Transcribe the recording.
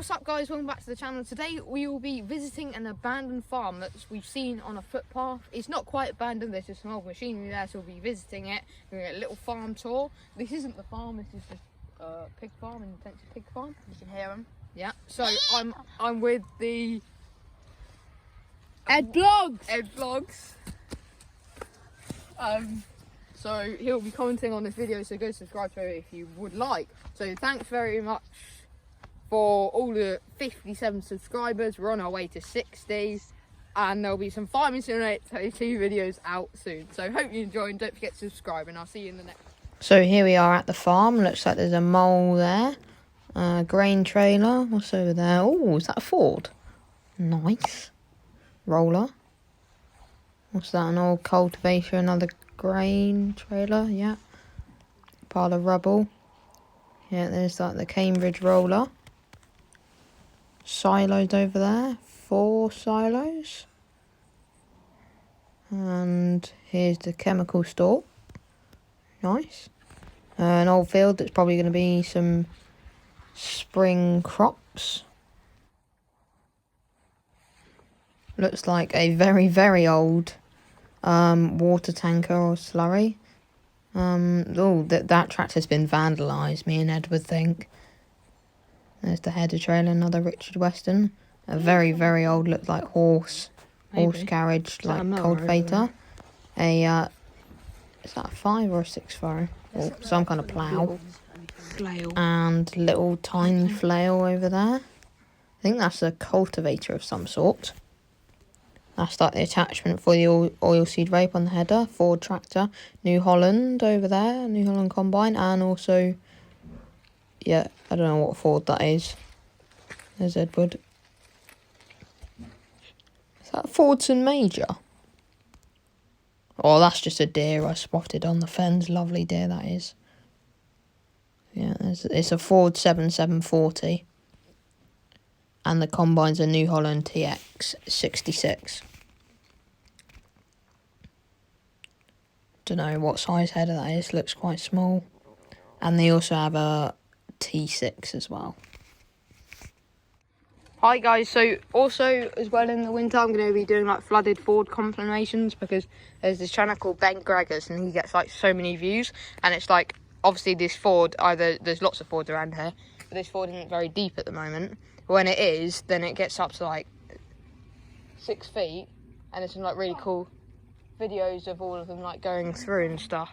what's up guys, welcome back to the channel. Today we will be visiting an abandoned farm that we've seen on a footpath. It's not quite abandoned, there's just some old machinery there, so we'll be visiting it. We're going to get a little farm tour. This isn't the farm, this is just a pig farm, an intensive pig farm. You can hear them. Yeah, so I'm with the Ed Vlogs! Ed Vlogs. So he'll be commenting on this video, so go subscribe to it if you would like. So thanks very much for all the 57 subscribers. We're on our way to 60, and there'll be some Farming Simulator 2 videos out soon. So hope you enjoy, and don't forget to subscribe, and I'll see you in the next. So here we are at the farm. Looks like there's a mole there. Grain trailer. What's over there? Oh, is that a Ford? Nice. Roller. What's that? An old cultivator, another grain trailer. Yeah. Pile of rubble. Yeah, there's like the Cambridge roller. Silos over there. 4 silos. And here's the chemical store. Nice. An old field that's probably going to be some spring crops. Looks like a very, very old water tanker or slurry. That tractor's been vandalised, me and Ed would think. There's the header trailer, another Richard Weston. A very, very old, looks like horse carriage, like cultivator. Is that a 5 or a 6 furrow? Or some kind of plough. And little tiny flail over there. I think that's a cultivator of some sort. That's like the attachment for the oilseed rape on the header. Ford tractor. New Holland over there. New Holland combine. And also, yeah, I don't know what Ford that is. There's Edward. Is that Fordson Major? Oh, that's just a deer I spotted on the fence. Lovely deer that is. Yeah, it's a Ford 7740. And the combine's a New Holland TX 66. Don't know what size header that is. Looks quite small. And they also have a T6 as well. Hi guys, so also as well in the winter I'm going to be doing like flooded Ford compilations, because there's this channel called Ben Gregors and he gets like so many views, and it's like obviously this Ford, there's lots of Fords around here, but this Ford isn't very deep at the moment. When it is, then it gets up to like 6 feet, and it's some like really cool videos of all of them like going through and stuff.